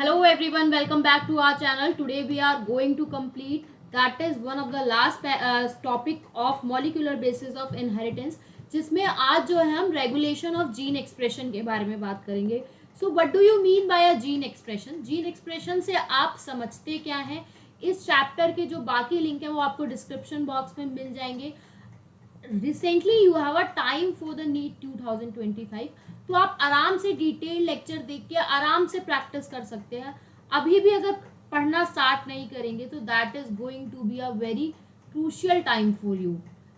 Hello everyone, welcome back to our channel. Today we are going to complete that is one of the last topic of molecular basis of inheritance, जिसमें आज जो है हम regulation of gene expression के बारे में बात करेंगे. So what do you mean bye a gene expression? Gene expression से आप समझते क्या हैं? इस चैप्टर के जो बाकी लिंक है वो आपको डिस्क्रिप्शन बॉक्स में मिल जाएंगे. Recently you have a time for the NEET 2025, तो आप आराम से डिटेल लेक्चर देख के आराम से प्रैक्टिस कर सकते हैं. अभी भी अगर पढ़ना स्टार्ट नहीं करेंगे तो that is going to be a very crucial time for you.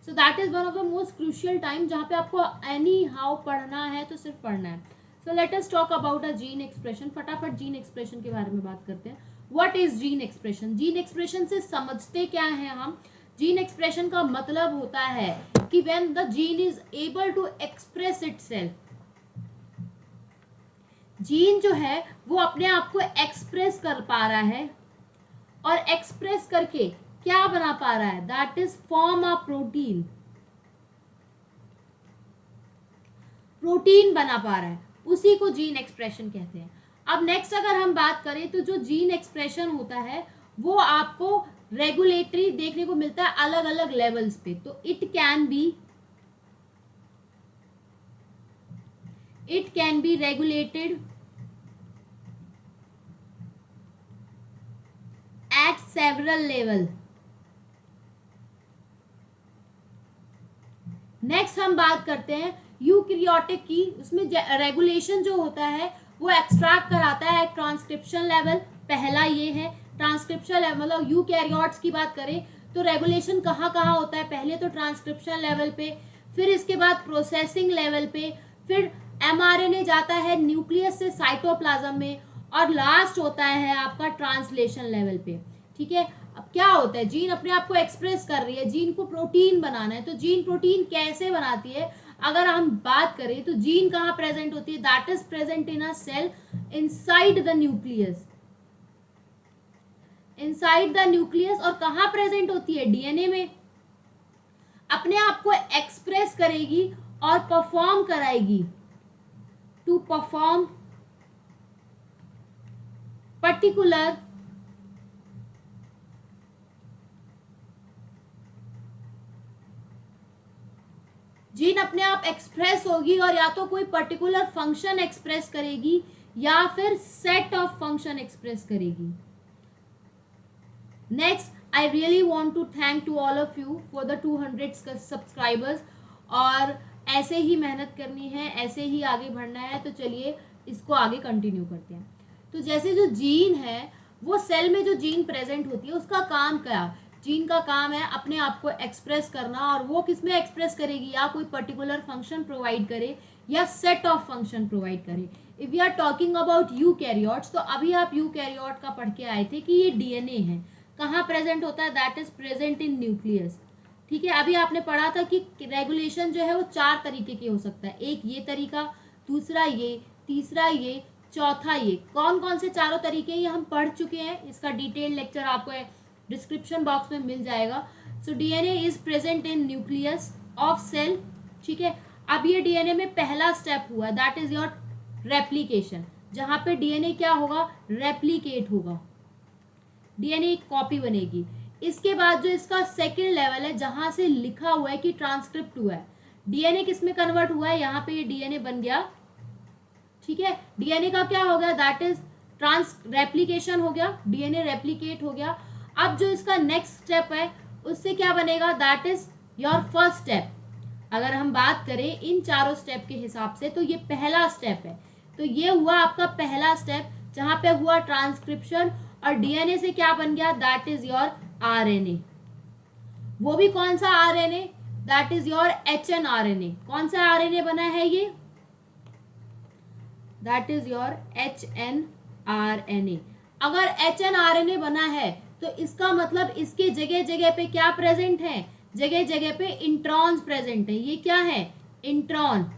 So that is one of the most crucial time जहाँ पे आपको एनी हाउ पढ़ना है तो सिर्फ पढ़ना है. So let us talk about a gene expression. फटाफट जीन एक्सप्रेशन के बारे में बात करते हैं. What is gene expression? Gene expression से समझते क्या है हम? जीन एक्सप्रेशन का मतलब होता है कि when the gene is able to express itself, gene जो है वो अपने आप को एक्सप्रेस कर पा रहा है और एक्सप्रेस करके क्या बना पा रहा है? That is form a protein. Protein बना पा रहा है, उसी को जीन एक्सप्रेशन कहते हैं. अब नेक्स्ट अगर हम बात करें तो जो जीन एक्सप्रेशन होता है वो आपको रेगुलेटरी देखने को मिलता है अलग अलग लेवल्स पे. तो it can be regulated eight several level. Next हम बात करते हैं यूकैरियोटिक की. उसमें रेगुलेशन जो होता है वो एक्सट्रैक्ट कराता है ट्रांसक्रिप्शन लेवल. पहला ये है ट्रांसक्रिप्शन लेवल. मतलब यूकैरियोट्स की बात करें तो रेगुलेशन कहाँ कहाँ होता है? पहले तो ट्रांसक्रिप्शन लेवल पे, फिर इसके बाद प्रोसेसिंग लेवल पे, फिर एमआरएनए जाता है न्यूक्लियस से साइटोप्लाज्म में, और लास्ट होता है आपका ट्रांसलेशन लेवल पे. ठीक है. अब क्या होता है? जीन अपने आप को एक्सप्रेस कर रही है, जीन को प्रोटीन बनाना है. तो जीन प्रोटीन कैसे बनाती है अगर हम बात करें तो जीन कहाँ प्रेजेंट होती है? That is present in a cell inside the nucleus. Inside the nucleus. और कहाँ प्रेजेंट होती है? डीएनए में. अपने आप को एक्सप्रेस करेगी और परफॉर्म कराएगी. टू परफॉर्म पर्टिकुलर जीन अपने आप एक्सप्रेस होगी और या तो कोई पर्टिकुलर फंक्शन एक्सप्रेस करेगी या फिर सेट ऑफ फंक्शन एक्सप्रेस करेगी. Next, I really want to thank to all of you for the 200 subscribers. और ऐसे ही मेहनत करनी है, ऐसे ही आगे बढ़ना है. तो चलिए इसको आगे कंटिन्यू करते हैं. तो जैसे जो जीन है वो सेल में जो जीन प्रेजेंट होती है उसका काम क्या? जीन का काम है अपने आप को एक्सप्रेस करना. और वो किस में एक्सप्रेस करेगी? या कोई पर्टिकुलर फंक्शन प्रोवाइड करे या सेट ऑफ फंक्शन प्रोवाइड करे. If we are talking about eukaryotes, तो अभी आप यूकैरियोट का पढ़ के आए थे कि ये डीएनए है. कहाँ प्रेजेंट होता है? That is present in nucleus. ठीक है. अभी आपने पढ़ा था कि रेगुलेशन जो है वो 4 तरीके के हो सकता है. एक ये तरीका, दूसरा ये, तीसरा ये, चौथा ये. कौन कौन से चारों तरीके ये हम पढ़ चुके हैं. इसका डिटेल लेक्चर आपको डिस्क्रिप्शन बॉक्स में मिल जाएगा. So DNA is present in nucleus of cell. ठीक है. अब ये डीएनए में पहला स्टेप हुआ, दैट इज योर रेप्लिकेशन. जहां पे डीएनए क्या होगा? रेप्लिकेट होगा. डीएनए एक कॉपी बनेगी. इसके बाद जो इसका सेकेंड लेवल है जहां से लिखा हुआ है कि ट्रांसक्रिप्ट हुआ है, डीएनए किस में कन्वर्ट हुआ है? यहाँ पे ये डीएनए बन गया. ठीक है. डीएनए का क्या हो गया? दैट इज रेप्लिकेशन हो गया. डीएनए रेप्लिकेट हो गया. अब जो इसका नेक्स्ट स्टेप है उससे क्या बनेगा? That is your first step. अगर हम बात करें इन चारों स्टेप के हिसाब से तो ये पहला स्टेप है. तो ये हुआ आपका पहला स्टेप जहां पे हुआ ट्रांसक्रिप्शन और डीएनए से क्या बन गया? That is your RNA. वो भी कौन सा RNA? That is your hnRNA. कौन सा आरएनए बना है ये? That is your hnRNA. अगर एचएनआरएनए बना है तो इसका मतलब इसके जगह जगह पे क्या प्रेजेंट है? जगह जगह पे इंट्रॉन्स प्रेजेंट है. ये क्या है? इंट्रॉन.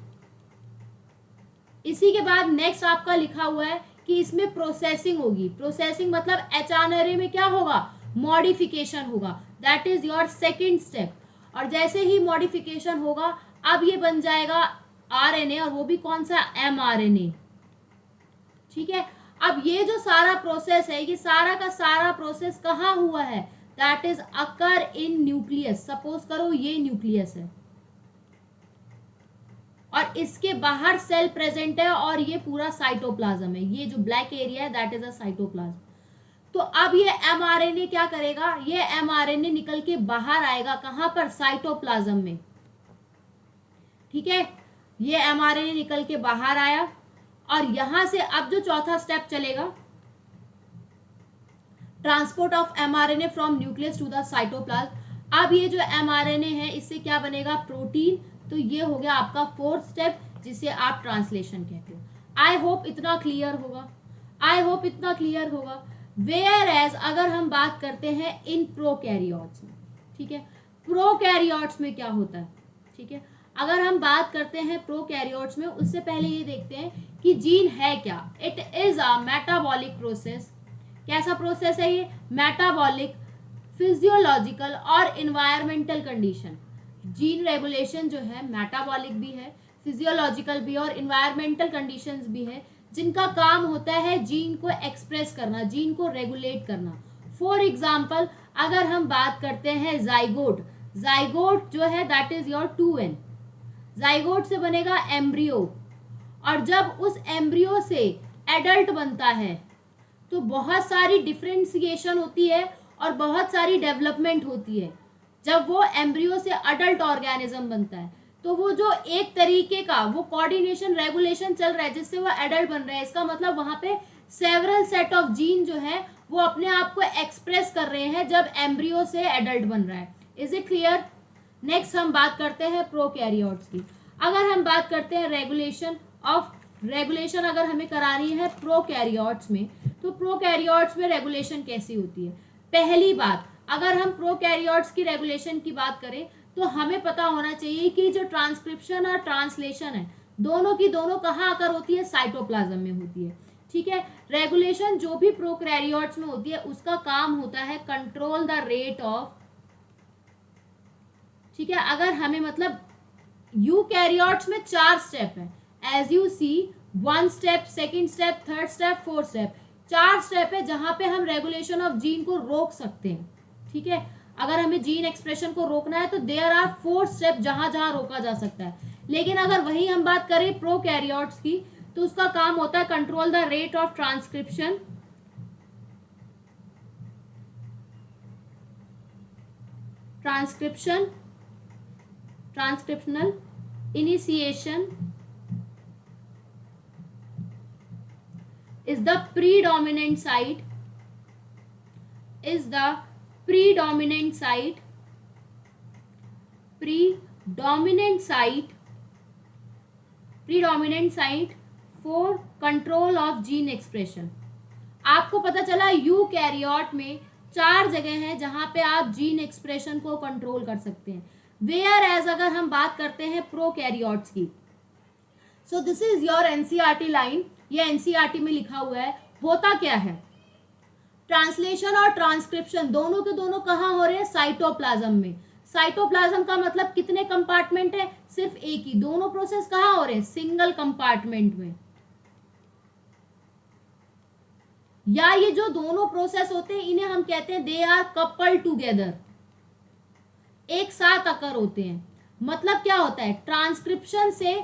इसी के बाद नेक्स्ट आपका लिखा हुआ है कि इसमें प्रोसेसिंग होगी. प्रोसेसिंग मतलब एचएनआरएनए में क्या होगा? मॉडिफिकेशन होगा. That is your second step. और जैसे ही मॉडिफिकेशन होगा अब ये बन जाएगा आरएनए, और वो भी कौन सा? एमआरएनए. ठीक है. अब ये जो सारा प्रोसेस है, ये सारा का सारा प्रोसेस कहाँ हुआ है? That is occur in nucleus. Suppose करो ये न्यूक्लियस है और इसके बाहर सेल प्रेजेंट है और ये पूरा साइटोप्लाज्म है। ये जो ब्लैक एरिया है दैट इज अ साइटोप्लाज्म। तो अब ये एमआरएनए क्या करेगा? ये एमआरएनए निकल के बाहर आएगा, कहां पर? साइटोप्लाज्म में। ठीक है, ये एमआरएनए निकल के बाहर आया और यहां से अब जो चौथा स्टेप चलेगा, transport of mRNA from nucleus to the cytoplasm. अब ये जो एमआरएनए है इससे क्या बनेगा? प्रोटीन। तो ये हो गया आपका फोर्थ स्टेप, जिसे आप ट्रांसलेशन कहते हो। आई होप इतना क्लियर होगा, आई होप इतना क्लियर होगा। वेयर एज अगर हम बात करते हैं इन प्रोकैरियोट्स में, ठीक है, प्रोकैरियोट्स में क्या होता है? ठीक है, अगर हम बात करते हैं प्रोकैरियोट्स में, उससे पहले ये देखते हैं कि जीन है क्या। It is a metabolic process. कैसा प्रोसेस है ये? मेटाबॉलिक, फिजियोलॉजिकल और इन्वायरमेंटल कंडीशन। जीन रेगुलेशन जो है मेटाबॉलिक भी है, फिजियोलॉजिकल भी और इन्वायरमेंटल कंडीशंस भी है, जिनका काम होता है जीन को एक्सप्रेस करना, जीन को रेगुलेट करना। फॉर एग्जाम्पल अगर हम बात करते हैं जाइगोट, जाइगोट जो है that is your 2n। Zygote से बनेगा एम्ब्रियो, और जब उस एम्ब्रियो से एडल्ट बनता है तो बहुत सारी डिफ्रेंसिएशन होती है और बहुत सारी डेवलपमेंट होती है। जब वो एम्ब्रियो से अडल्ट ऑर्गेनिज्म बनता है तो वो जो एक तरीके का वो कोऑर्डिनेशन रेगुलेशन चल रहा है जिससे वो एडल्ट बन रहा है, इसका मतलब वहां पे सेवरल सेट ऑफ जीन जो है वो अपने आप को एक्सप्रेस कर रहे हैं जब एम्ब्रियो से एडल्ट बन रहा है। Is it clear? नेक्स्ट हम बात करते हैं प्रोकैरियोट्स की। अगर हम बात करते हैं रेगुलेशन अगर हमें करानी है प्रोकैरियोट्स में, तो प्रोकैरियोट्स में रेगुलेशन कैसी होती है? पहली बात, अगर हम प्रोकैरियोट्स की रेगुलेशन की बात करें तो हमें पता होना चाहिए कि जो ट्रांसक्रिप्शन और ट्रांसलेशन है दोनों की दोनों कहाँ आकर होती है? साइटोप्लाज्म में होती है। ठीक है, रेगुलेशन जो भी प्रोकैरियोट्स में होती है उसका काम होता है कंट्रोल द रेट ऑफ, ठीक है, अगर हमें मतलब यूकैरियोट्स में 4 स्टेप है, as you see 1 step, 2nd step, 3rd step, 4th step, 4 step है जहां पे हम रेगुलेशन ऑफ जीन को रोक सकते हैं। ठीक है, अगर हमें जीन एक्सप्रेशन को रोकना है तो देयर आर 4 स्टेप जहां जहां रोका जा सकता है। लेकिन अगर वही हम बात करें प्रोकैरियोट्स की तो उसका काम होता है control the rate of transcription, transcriptional initiation is the predominant site, is the predominant site for control of gene expression। आपको पता चला यूकैरियोट में 4 जगह हैं जहां पे आप जीन एक्सप्रेशन को कंट्रोल कर सकते हैं। वेयर एज अगर हम बात करते हैं प्रोकैरियोट्स की, so this is your NCERT line, ये एनसीईआरटी में लिखा हुआ है। होता क्या है? ट्रांसलेशन और ट्रांसक्रिप्शन दोनों के दोनों कहाँ हो रहे हैं? साइटोप्लाज्म में। साइटोप्लाज्म का मतलब कितने कंपार्टमेंट है? सिर्फ एक ही। दोनों प्रोसेस कहाँ हो रहे हैं? सिंगल कंपार्टमेंट में। या ये जो दोनों प्रोसेस होते हैं इन्हें हम कहते हैं दे आर कपल्ड टुगेदर, एक साथ अकर होते हैं। मतलब क्या होता है? ट्रांसक्रिप्शन से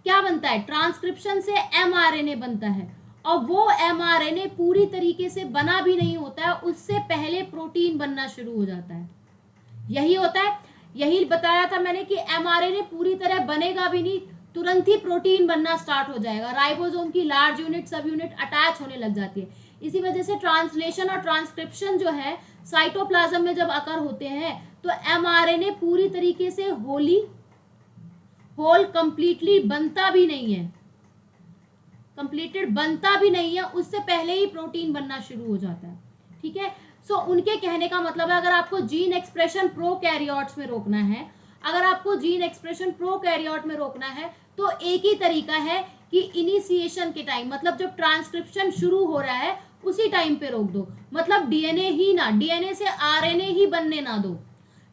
क्या बनता है? ट्रांसक्रिप्शन से एमआरएनए बनता है और वो एमआरएनए पूरी तरीके से बना भी नहीं होता है, उससे पहले प्रोटीन बनना शुरू हो जाता है। यही होता है, यही बताया था मैंने कि एमआरएनए पूरी तरह बनेगा भी नहीं, तुरंत ही प्रोटीन बनना स्टार्ट हो जाएगा। राइबोसोम की लार्ज यूनिट सब यूनिट अटैच होने लग जाती है। इसी वजह से ट्रांसलेशन और ट्रांसक्रिप्शन जो है साइटोप्लाज्म में जब अकर होते हैं तो एमआरएनए पूरी तरीके से होल कंप्लीटली बनता भी नहीं है, कंप्लीटेड बनता भी नहीं है, उससे पहले ही प्रोटीन बनना शुरू हो जाता है। ठीक है, सो उनके कहने का मतलब है अगर आपको जीन एक्सप्रेशन प्रोकैरियोट्स में रोकना है, अगर आपको जीन एक्सप्रेशन प्रोकैरियोट में रोकना है तो एक ही तरीका है कि इनिशिएशन के टाइम, मतलब जब ट्रांसक्रिप्शन शुरू हो रहा है उसी टाइम पे रोक दो। मतलब डीएनए ही ना, डीएनए से आरएनए ही बनने ना दो।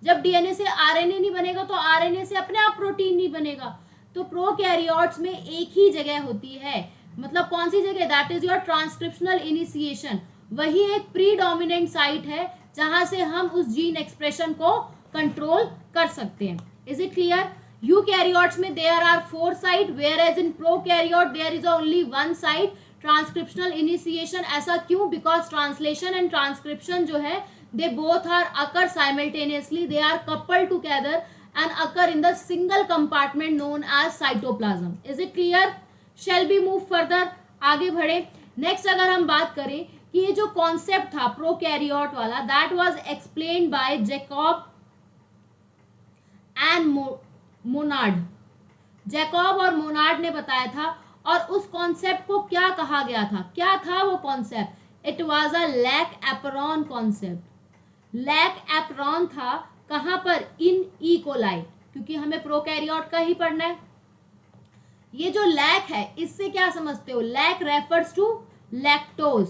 जब डीएनए से आरएनए नहीं बनेगा तो आरएनए से अपने आप प्रोटीन नहीं बनेगा। तो प्रोकैरियोट्स में एक ही जगह होती है मतलब कौन सी जगह, that is your transcriptional initiation, वही एक प्रीडोमिनेंट साइट है जहां से हम उस जीन एक्सप्रेशन को कंट्रोल कर सकते हैं. Is it clear? यूकैरियोट्स में there are 4 site, where as in prokaryote there is only 1 site, transcriptional initiation. ऐसा क्यों? बिकॉज ट्रांसलेशन एंड ट्रांसक्रिप्शन जो है they both are occur simultaneously, they are coupled together and occur in the single compartment known as cytoplasm. Is it clear? Shall we move further? आगे बढ़े. Next अगर हम बात करें कि ये जो कॉन्सेप्ट था प्रोकैरियोट वाला, that was explained bye Jacob and Monod. Jacob और मोनार्ड ने बताया था, और उस कॉन्सेप्ट को क्या कहा गया था? क्या था वो concept? It was a lac operon concept. Lac operon था कहां पर? इन ई कोलाई, क्योंकि हमें प्रोकैरियोट का ही पढ़ना है. ये जो लैक है इससे क्या समझते हो? Lac refers to lactose.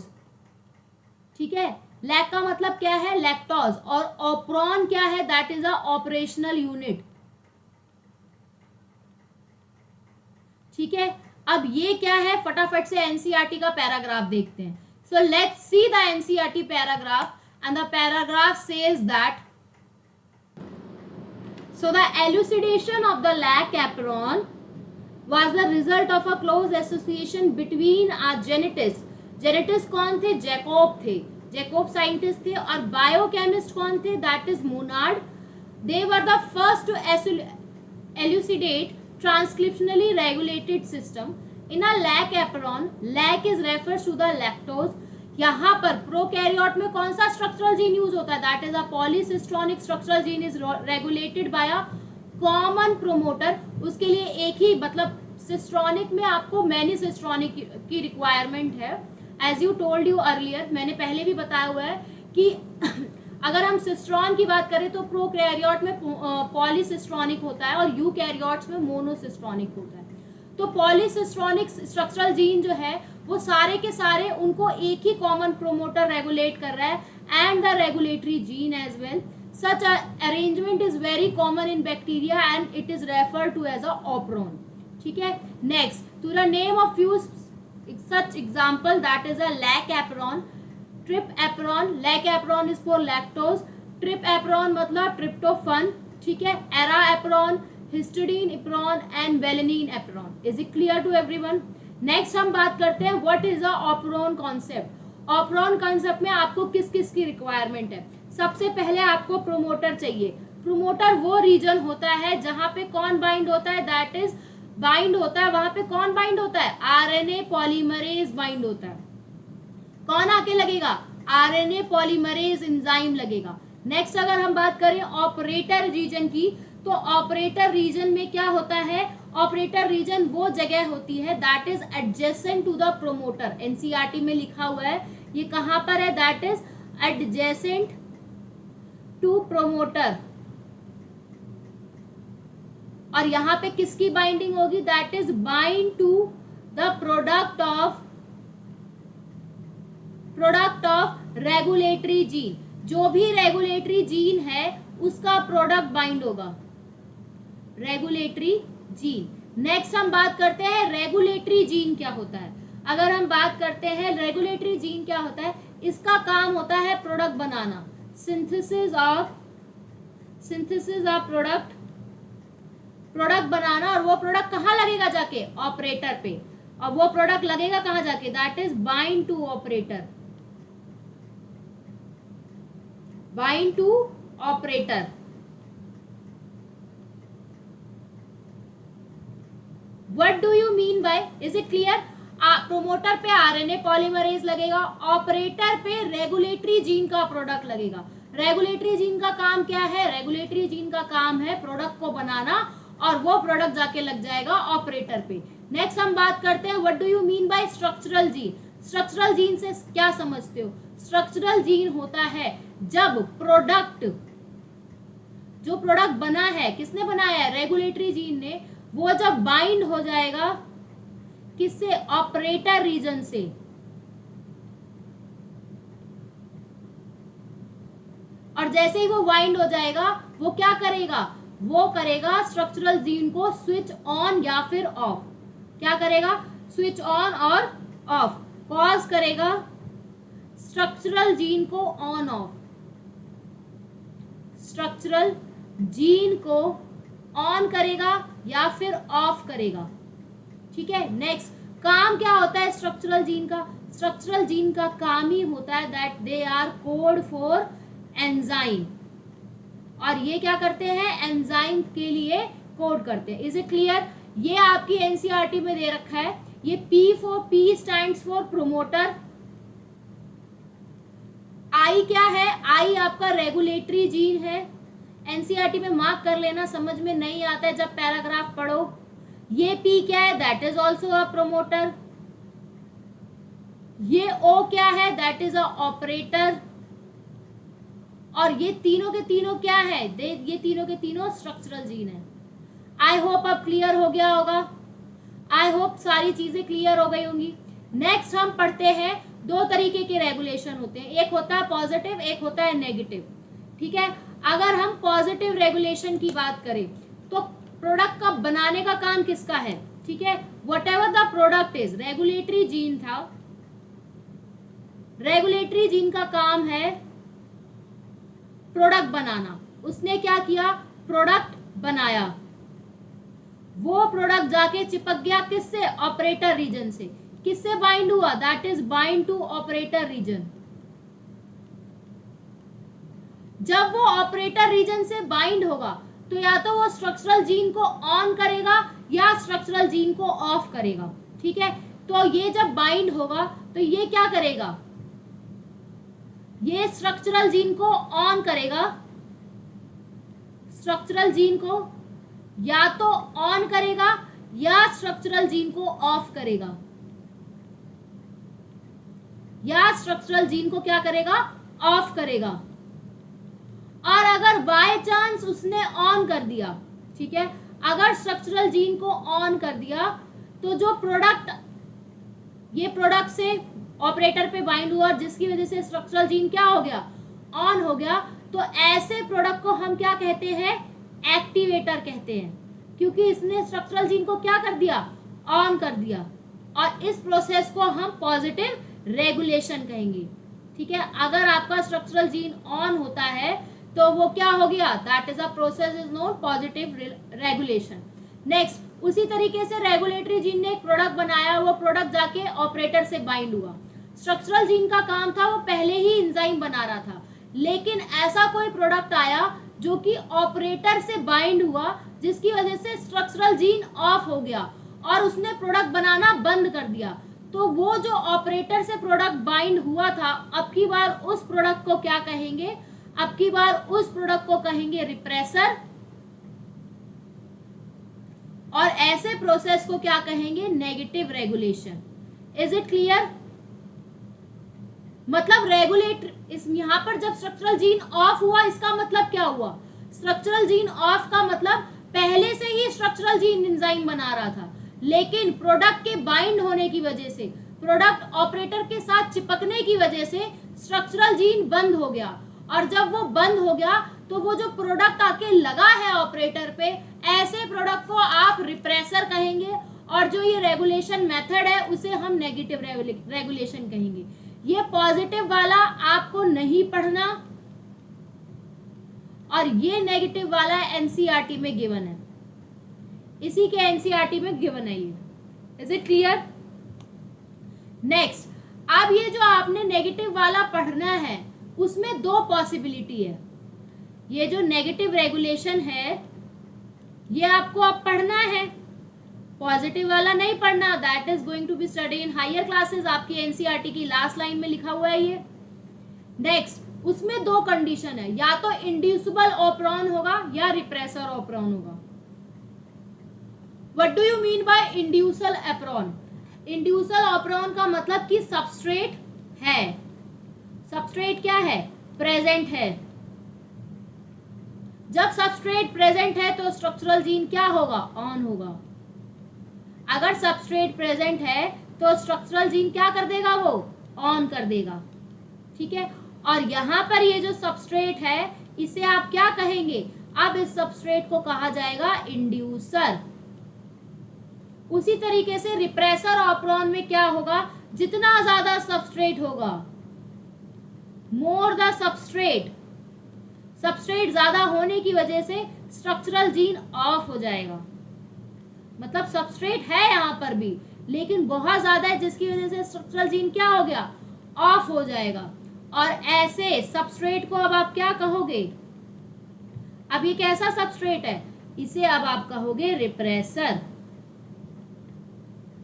ठीक है, लैक का मतलब क्या है? लैक्टोज. और ऑपरॉन क्या है? That is a operational unit. ठीक है, अब ये क्या है? फटाफट से एनसीईआरटी का पैराग्राफ देखते हैं. So let's see the NCERT paragraph. And the paragraph says that, so the elucidation of the lac apron was the result of a close association between a genetist. genetist कौन थे? Jacob थे. Jacob scientist थे. और biochemist कौन थे? That is Monod. they were the first to elucidate transcriptionally regulated system in a lac apron. lac is refers to the lactose. यहाँ पर prokaryote में कौन सा स्ट्रक्चरल जीन यूज होता है? That is a polycistronic structural gene is regulated by a common promoter. उसके लिए एक ही, मतलब सिस्ट्रॉनिक में आपको मैनी सिस्ट्रॉनिक की रिक्वायरमेंट है. As you told you earlier, मैंने पहले भी बताया हुआ है कि अगर हम सिस्ट्रॉन की बात करें तो प्रोकैरियोट में पॉलीसिस्ट्रॉनिक होता है और यूकैरियोट्स में मोनोसिस्ट्रॉनिक होता है. तो पॉलीसिस्ट्रॉनिक स्ट्रक्चरल जीन जो है वो सारे के सारे उनको एक ही कॉमन प्रोमोटर रेगुलेट कर रहा है and the regulatory gene as well. Such arrangement is very common in bacteria and it is referred to as a operon. ठीक है, next to the name of few such example, that is a lac operon, trp operon. Lac operon is for lactose. Trp operon मतलब tryptophan. ठीक है, ara operon, histidine operon and valine operon. Is it clear to everyone? Next हम बात करते हैं what is a operon concept. Operon concept में आपको किस किस की रिक्वायरमेंट है? सबसे पहले आपको प्रोमोटर चाहिए. प्रोमोटर वो रीजन होता है जहां पे कौन बाइंड होता है? दैट इज बाइंड होता है. वहां पे कौन बाइंड होता है? आरएनए पॉलीमरेज बाइंड होता है. कौन आके लगेगा? आरएनए पॉलीमरेज एंजाइम लगेगा. नेक्स्ट अगर हम बात करें ऑपरेटर रीजन की, तो ऑपरेटर रीजन में क्या होता है? ऑपरेटर रीजन वो जगह होती है that is adjacent to the promoter. NCERT में लिखा हुआ है ये कहां पर है? That is adjacent to promoter. और यहां पे किसकी बाइंडिंग होगी? That is bind to the product of regulatory gene. जो भी रेगुलेटरी जीन है उसका प्रोडक्ट बाइंड होगा, रेगुलेटरी जीन. नेक्स्ट हम बात करते हैं रेगुलेटरी जीन क्या होता है. अगर हम बात करते हैं रेगुलेटरी जीन क्या होता है, इसका काम होता है प्रोडक्ट बनाना, सिंथेसिस ऑफ प्रोडक्ट बनाना. और वो प्रोडक्ट कहाँ लगेगा? जाके ऑपरेटर पे. और वो प्रोडक्ट लगेगा कहाँ जाके? That is bind to operator. Bind to operator. What do you mean by? Is it clear? Promoter पे आरएनए पॉलीमरेज लगेगा, ऑपरेटर पे रेगुलेटरी जीन का प्रोडक्ट लगेगा. रेगुलेटरी जीन का काम क्या है? रेगुलेटरी जीन का काम है प्रोडक्ट को बनाना और वो प्रोडक्ट जाके लग जाएगा ऑपरेटर पे. नेक्स्ट हम बात करते हैं what do you mean bye structural gene. Structural gene से क्या समझते हो? स्ट्रक्चरल जीन होता है जब प्रोडक्ट, जो प्रोडक्ट बना है, किसने बनाया है? रेगुलेटरी जीन ने. वो जब बाइंड हो जाएगा किससे? ऑपरेटर रीजन से. और जैसे ही वो बाइंड हो जाएगा वो क्या करेगा? वो करेगा स्ट्रक्चरल जीन को स्विच ऑन या फिर ऑफ. क्या करेगा? स्विच ऑन और ऑफ, कॉज करेगा स्ट्रक्चरल जीन को ऑन ऑफ, स्ट्रक्चरल जीन को ऑन करेगा या फिर ऑफ करेगा। ठीक है, नेक्स्ट काम क्या होता है स्ट्रक्चरल जीन का? स्ट्रक्चरल जीन का काम ही होता है that they R code for enzyme, और ये क्या करते हैं? एंजाइम के लिए कोड करते हैं। Is it clear? ये आपकी एनसीईआरटी में दे रखा है। ये P stands for promoter. I क्या है? I आपका रेगुलेटरी जीन है। एनसीईआरटी में मार्क कर लेना, समझ में नहीं आता है जब पैराग्राफ पढ़ो। ये P क्या है? That is also a promoter. ये O क्या है? That is a operator. और ये तीनों के तीनों क्या है? ये तीनों के तीनों स्ट्रक्चरल जीन है। आई होप अब क्लियर हो गया होगा। आई होप सारी चीजें क्लियर हो गई होंगी। नेक्स्ट हम पढ़ते हैं, दो तरीके के रेगुलेशन होते हैं, एक होता है पॉजिटिव, एक होता है नेगेटिव। ठीक है, अगर हम पॉजिटिव रेगुलेशन की बात करें तो प्रोडक्ट का बनाने का काम किसका है? ठीक है, what ever the product is, regulatory gene था, रेगुलेटरी जीन का काम है प्रोडक्ट बनाना। उसने क्या किया? प्रोडक्ट बनाया। वो प्रोडक्ट जाके चिपक गया किससे? ऑपरेटर रीजन से। किससे बाइंड हुआ? That is bind to operator region. जब वो ऑपरेटर रीजन से बाइंड होगा तो या तो वो स्ट्रक्चरल जीन को ऑन करेगा या स्ट्रक्चरल जीन को ऑफ करेगा। ठीक है, तो ये जब बाइंड होगा तो ये क्या करेगा? ये स्ट्रक्चरल जीन को ऑन करेगा, स्ट्रक्चरल जीन को या तो ऑन करेगा या स्ट्रक्चरल जीन को ऑफ करेगा, या स्ट्रक्चरल जीन को क्या करेगा? ऑफ करेगा। और अगर बाय चांस उसने ऑन कर दिया, ठीक है, अगर स्ट्रक्चरल जीन को ऑन कर दिया तो जो प्रोडक्ट, ये प्रोडक्ट से ऑपरेटर पे बाइंड हुआ जिसकी वजह से स्ट्रक्चरल जीन क्या हो गया? ऑन हो गया। तो ऐसे प्रोडक्ट को हम क्या कहते हैं? एक्टिवेटर कहते हैं, क्योंकि इसने स्ट्रक्चरल जीन को क्या कर दिया? ऑन कर दिया। और इस प्रोसेस को हम पॉजिटिव रेगुलेशन कहेंगे। ठीक है, अगर आपका स्ट्रक्चरल जीन ऑन होता है तो वो क्या हो गया? That is a process is known positive regulation. Next, उसी तरीके से रेगुलेटरी जीन ने एक प्रोडक्ट बनाया, वो प्रोडक्ट जाके ऑपरेटर से बाइंड हुआ। स्ट्रक्चरल जीन का काम था, वो पहले ही एंजाइम बना रहा था, लेकिन ऐसा कोई प्रोडक्ट आया जो कि ऑपरेटर से बाइंड हुआ जिसकी वजह से स्ट्रक्चरल जीन ऑफ हो गया और उसने प्रोडक्ट बनाना बंद कर दिया। तो वो जो ऑपरेटर से प्रोडक्ट बाइंड हुआ था, अब की बार उस प्रोडक्ट को क्या कहेंगे? अब की बार उस प्रोडक्ट को कहेंगे रिप्रेसर, और ऐसे प्रोसेस को क्या कहेंगे? Negative regulation. Is it clear? मतलब रेगुलेट, इस यहां पर जब स्ट्रक्चरल जीन ऑफ हुआ इसका मतलब क्या हुआ? स्ट्रक्चरल जीन ऑफ का मतलब पहले से ही स्ट्रक्चरल जीन एंजाइम बना रहा था, लेकिन प्रोडक्ट के बाइंड होने की वजह से, प्रोडक्ट ऑपरेटर के साथ चिपकने की वजह से स्ट्रक्चरल जीन बंद हो गया। और जब वो बंद हो गया तो वो जो प्रोडक्ट आके लगा है ऑपरेटर पे, ऐसे प्रोडक्ट को आप रिप्रेसर कहेंगे, और जो ये रेगुलेशन मेथड है उसे हम नेगेटिव रेगुलेशन कहेंगे। ये पॉजिटिव वाला आपको नहीं पढ़ना, और ये नेगेटिव वाला एनसीईआरटी में गिवन है, इसी के एनसीईआरटी में गिवन है ये। Is it clear? नेक्स्ट, अब ये जो आपने नेगेटिव वाला पढ़ना है उसमें दो पॉसिबिलिटी है। ये जो नेगेटिव रेगुलेशन है ये आपको अब पढ़ना है, पॉजिटिव वाला नहीं पढ़ना। That is going to be study in higher classes, आपकी एनसीईआरटी की लास्ट लाइन में लिखा हुआ है ये। नेक्स्ट, उसमें दो कंडीशन है, या तो इंड्यूसिबल ऑपरॉन होगा या रिप्रेसर ऑपरॉन होगा। What do you mean by inducible operon? Inducible operon का मतलब कि सबस्ट्रेट है, सबस्ट्रेट क्या है? प्रेजेंट है। जब सबस्ट्रेट प्रेजेंट है तो स्ट्रक्चरल जीन क्या होगा? ऑन होगा। अगर सबस्ट्रेट प्रेजेंट है तो स्ट्रक्चरल जीन क्या कर देगा? वो ऑन कर देगा। ठीक है, और यहां पर ये जो सबस्ट्रेट है इसे आप क्या कहेंगे? अब इस सबस्ट्रेट को कहा जाएगा इंड्यूसर। उसी तरीके से रिप्रेसर ऑपरॉन में क्या होगा, जितना ज्यादा सबस्ट्रेट होगा, मोर द सबस्ट्रेट, सबस्ट्रेट ज्यादा होने की वजह से स्ट्रक्चरल जीन ऑफ हो जाएगा। मतलब सबस्ट्रेट है यहां पर भी, लेकिन बहुत ज्यादा है, जिसकी वजह से स्ट्रक्चरल जीन क्या हो गया, ऑफ हो जाएगा। और ऐसे सबस्ट्रेट को अब आप क्या कहोगे, अब ये कैसा सबस्ट्रेट है, इसे अब आप कहोगे रिप्रेसर।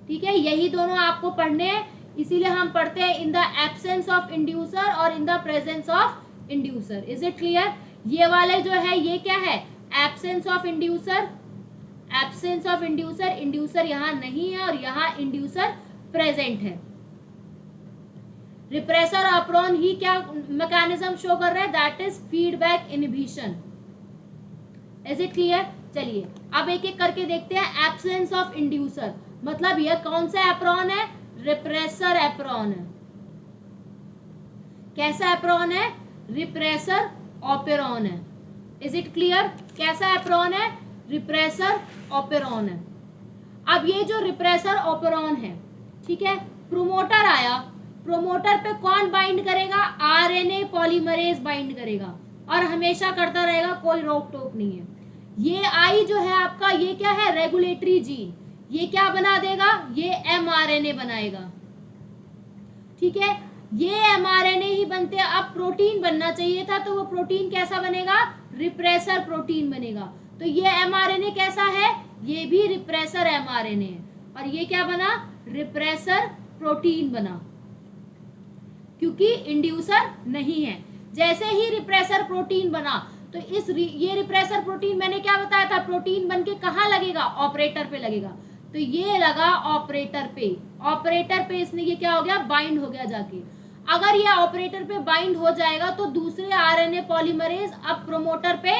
ठीक है, यही दोनों आपको पढ़ने हैं, इसीलिए हम पढ़ते हैं in the absence of inducer और in the presence of inducer. Is it clear? ये वाले जो है ये क्या है, absence of inducer, absence of inducer, inducer यहां नहीं है और यहां इंड्यूसर प्रेजेंट है। रिप्रेसर ऑपरॉन ही क्या मैकेनिज्म शो कर रहा है, that is feedback inhibition. Is it clear? चलिए अब एक एक करके देखते हैं। एब्सेंस ऑफ इंड्यूसर मतलब यह कौन सा एप्रॉन है, रिप्रेसर एप्रॉन है। कैसा एप्रॉन है, रिप्रेसर ऑपेरॉन है। Is it clear? कैसा एप्रॉन है, रिप्रेसर ऑपेरॉन है। अब ये जो रिप्रेसर ऑपेरॉन है, ठीक है, प्रोमोटर आया, प्रोमोटर पे कौन बाइंड करेगा, आरएनए पॉलीमरेज बाइंड करेगा और हमेशा करता रहेगा, कोई रोक टोक नहीं है। ये आई जो है आपका, ये क्या है, रेगुलेटरी जीन, ये क्या बना देगा, ये एमआरएनए बनाएगा। ठीक है, ये एमआरएनए ही बनते हैं। अब प्रोटीन बनना चाहिए था, तो वो प्रोटीन कैसा बनेगा, रिप्रेसर प्रोटीन बनेगा। तो ये एमआरएनए कैसा है, ये भी रिप्रेसर एमआरएनए है, और ये क्या बना, रिप्रेसर प्रोटीन बना, क्योंकि इंड्यूसर नहीं है। जैसे ही रिप्रेसर प्रोटीन बना, तो ये रिप्रेसर प्रोटीन मैंने क्या बताया था, प्रोटीन बनके कहाँ लगेगा, ऑपरेटर पे लगेगा। तो ये लगा ऑपरेटर पे, ऑपरेटर पे इसने ये क्या हो गया, बाइंड हो गया जाके। अगर ये ऑपरेटर पे बाइंड हो जाएगा तो दूसरे आरएनए पॉलीमरेज अब प्रोमोटर पे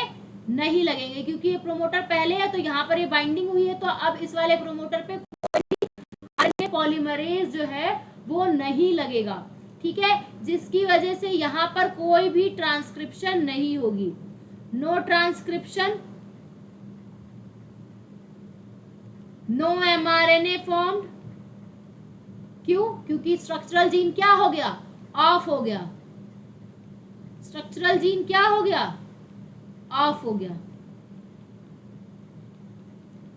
नहीं लगेंगे, क्योंकि ये प्रोमोटर पहले है, तो यहाँ पर ये बाइंडिंग हुई है, तो अब इस वाले प्रोमोटर पे आरएनए पॉलीमरेज जो है वो नहीं लगेगा। ठीक है, जिसकी वजह से यहाँ पर कोई भी ट्रांसक्रिप्शन नहीं होगी, no transcription, no mRNA formed. क्यों? क्योंकि स्ट्रक्चरल जीन क्या हो गया, ऑफ हो गया। स्ट्रक्चरल जीन क्या हो गया, ऑफ हो गया।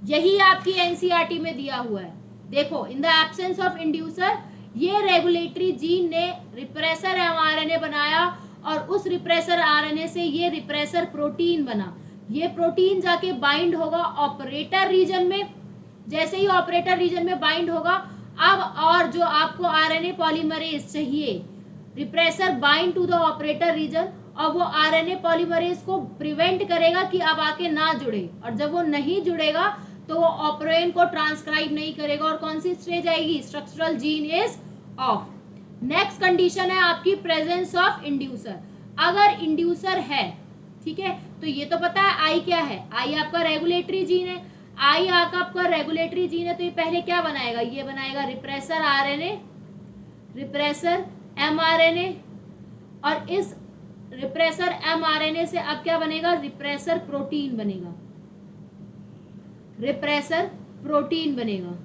यही आपकी एनसीईआरटी में दिया हुआ है। देखो, इन द एब्सेंस ऑफ इंड्यूसर, ये रेगुलेटरी जीन ने रिप्रेसर एमआरएनए बनाया और उस रिप्रेसर आरएनए से ये रिप्रेसर प्रोटीन बना। ये प्रोटीन जाके बाइंड होगा ऑपरेटर रीजन में। जैसे ही ऑपरेटर रीजन में बाइंड होगा, अब और जो आपको आरएनए पॉलीमरेज चाहिए, repressor bind to the operator region, और वो आरएनए पॉलीमरेज को प्रिवेंट करेगा कि अब आके ना जुड़े, और जब वो नहीं जुड़ेगा तो वो ऑपरेन को ट्रांसक्राइब नहीं करेगा, और कौन सी स्टेज आएगी, structural gene is of. Next condition है आपकी प्रेजेंस ऑफ इंड्यूसर। अगर इंड्यूसर है, ठीक है, तो ये तो पता है आई क्या है, आई आपका रेगुलेटरी जीन है। आई आपका रेगुलेटरी जीन है, तो ये पहले क्या बनाएगा, ये बनाएगा रिप्रेसर आरएनए, रिप्रेसर एमआरएनए, और इस रिप्रेसर एमआरएनए से अब क्या बनेगा, रिप्रेसर प्रोटीन बनेगा, रिप्रेसर प्रोटीन बनेगा।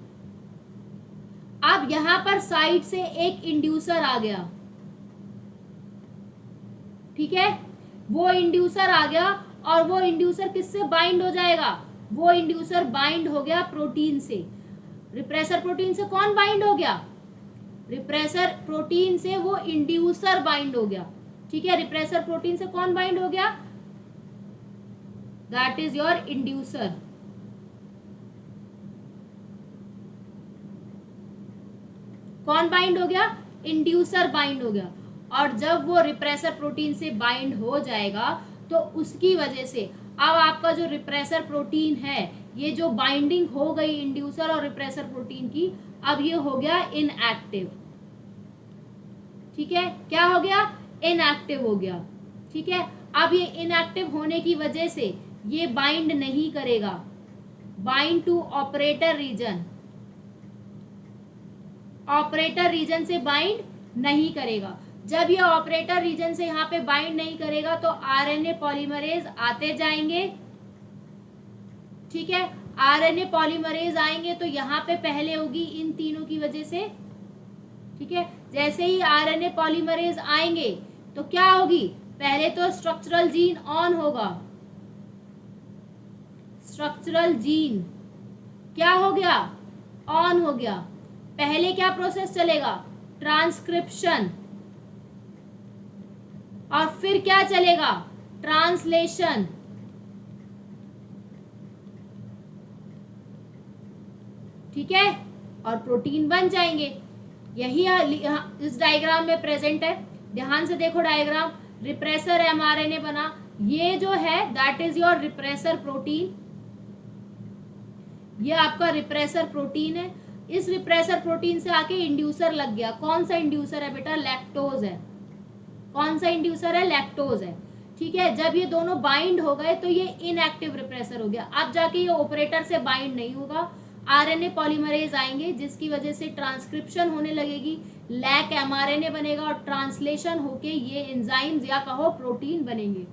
अब यहां पर साइड से एक इंड्यूसर आ गया, ठीक है, वो इंड्यूसर आ गया, और वो इंड्यूसर किससे बाइंड हो जाएगा, वो इंड्यूसर बाइंड हो गया प्रोटीन से। रिप्रेसर प्रोटीन से कौन बाइंड हो गया, रिप्रेसर प्रोटीन से वो इंड्यूसर बाइंड हो गया। ठीक है, रिप्रेसर प्रोटीन से कौन बाइंड हो गया, दैट इज योर इंड्यूसर। कौन बाइंड हो गया, इंड्यूसर बाइंड हो गया। और जब वो रिप्रेसर प्रोटीन से बाइंड हो जाएगा, तो उसकी वजह से अब आपका जो रिप्रेसर प्रोटीन है, ये जो बाइंडिंग हो गई इंड्यूसर और रिप्रेसर प्रोटीन की, अब ये हो गया इनएक्टिव। ठीक है, क्या हो गया, इनएक्टिव हो गया। ठीक है, अब ये इनएक्टिव होने की वजह से ये बाइंड नहीं करेगा, bind to operator region, operator region से बाइंड नहीं करेगा। जब ये ऑपरेटर रीजन से यहाँ पे बाइंड नहीं करेगा, तो आरएनए पॉलीमरेज आते जाएंगे। ठीक है, आरएनए पॉलीमरेज आएंगे तो यहाँ पे पहले होगी इन तीनों की वजह से, ठीक है। जैसे ही आरएनए पॉलीमरेज आएंगे तो क्या होगी, पहले तो स्ट्रक्चरल जीन ऑन होगा, स्ट्रक्चरल जीन क्या हो गया, ऑन हो गया। पहले क्या प्रोसेस चलेगा, ट्रांसक्रिप्शन, और फिर क्या चलेगा, ट्रांसलेशन, ठीक है, और प्रोटीन बन जाएंगे। यही इस डायग्राम में प्रेजेंट है, ध्यान से देखो डायग्राम। रिप्रेसर एमआरएनए बना, ये जो है that is your repressor protein, ये आपका रिप्रेसर प्रोटीन है। इस रिप्रेसर प्रोटीन से आके इंड्यूसर लग गया। कौन सा इंड्यूसर है बेटा, लैक्टोज है। कौन सा इंड्यूसर है, लैक्टोज है, ठीक है। जब ये दोनों बाइंड हो गए तो ये इनएक्टिव रिप्रेसर हो गया। अब जाके ये ऑपरेटर से बाइंड नहीं होगा, आरएनए पॉलीमरेज आएंगे जिसकी वजह से ट्रांसक्रिप्शन होने लगेगी, लैक एमआरएनए बनेगा और ट्रांसलेशन होके ये एंजाइम्स या कहो प्रोटीन बनेंगे।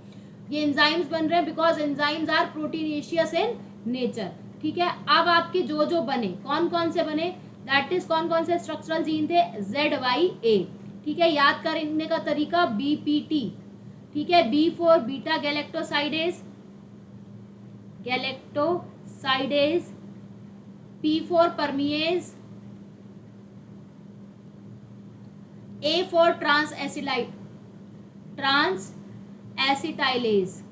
ये एंजाइम्स बन रहे हैं because enzymes are proteinaceous in nature, ठीक है। अब आपके जो जो बने, कौन कौन से बने, दैट इज कौन कौन से स्ट्रक्चरल जीन थे, ZYA, ठीक है। याद करने का तरीका BPT, ठीक है। B for beta galactosidase, galactosidase, P for permease, A for trans acetylase.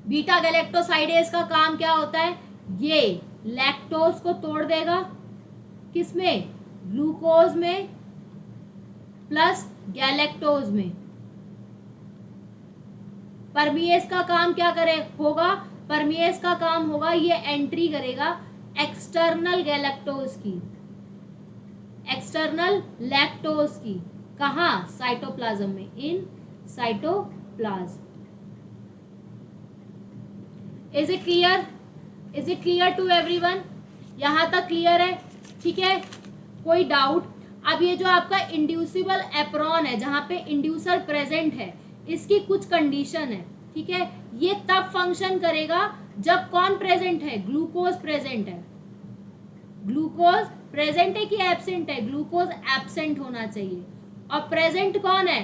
Beta galactosidase का काम क्या होता है, ये लैक्टोज को तोड़ देगा, किसमें, ग्लूकोज में प्लस गैलेक्टोज में। परमिएज का काम क्या करे होगा, परमिएज का काम होगा ये एंट्री करेगा एक्सटर्नल गैलेक्टोज की, एक्सटर्नल लैक्टोज की, कहाँ, साइटोप्लाज्म में, in cytoplasm. Is it clear, is it clear to everyone, यहां तक क्लियर है, ठीक है। कोई डाउट। अब ये जो आपका इंड्यूसिबल एप्रॉन है जहां पे इंड्यूसर प्रेजेंट है, इसकी कुछ कंडीशन है, ठीक है। ये तब फंक्शन करेगा जब कौन प्रेजेंट है, ग्लूकोज प्रेजेंट है। ग्लूकोज प्रेजेंट है कि एब्सेंट है, ग्लूकोज एब्सेंट होना चाहिए। और प्रेजेंट कौन है,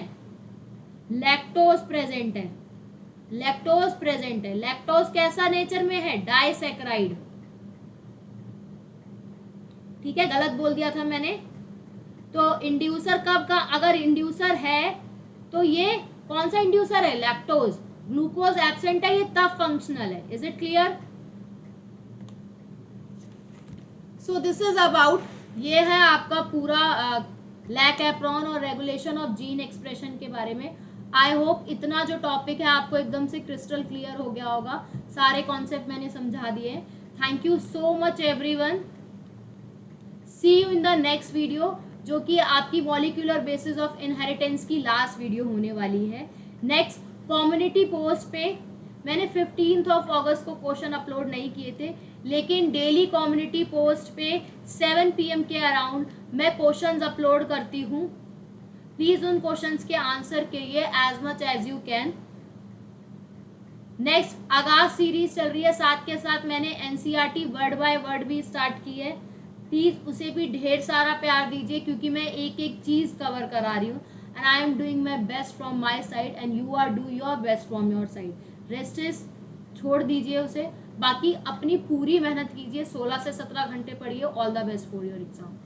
लैक्टोज प्रेजेंट है, लैक्टोज प्रेजेंट है। लैक्टोज कैसा नेचर में है, डाइसैकेराइड, ठीक है। गलत बोल दिया था मैंने। तो इंड्यूसर कब का, अगर इंड्यूसर है तो ये कौन सा इंड्यूसर है, लैक्टोज। ग्लूकोज एब्सेंट है, ये तब फंक्शनल है। Is it clear, so this is about, ये है आपका पूरा लैक एप्रॉन और रेगुलेशन ऑफ जीन एक्सप्रेशन के बारे में। आई होप इतना जो टॉपिक है आपको एकदम से क्रिस्टल क्लियर हो गया होगा, सारे कॉन्सेप्ट मैंने समझा दिए। Thank you so much everyone, see you in the next video, जो कि आपकी मॉलिक्यूलर बेसिस ऑफ इनहेरिटेंस की लास्ट वीडियो होने वाली है। नेक्स्ट कम्युनिटी पोस्ट पे मैंने 15 अगस्त को क्वेश्चन अपलोड नहीं किए थे, लेकिन डेली कम्युनिटी पोस्ट पे 7 PM के अराउंड मैं क्वेश्चंस अपलोड करती हूँ। प्लीज उन क्वेश्चंस के आंसर करिए as much as you can. Next आगाज सीरीज चल रही है, साथ के साथ मैंने NCERT वर्ड बाय वर्ड भी स्टार्ट की है। प्लीज उसे भी ढेर सारा प्यार दीजिए, क्योंकि मैं एक एक चीज कवर करा रही हूँ। And I am doing my best from my side and you are do your best from your side. Rest is छोड़ दीजिए उसे, बाकी अपनी पूरी मेहनत कीजिए, 16 से 17 घंटे पढ़िए। All the best for your exam.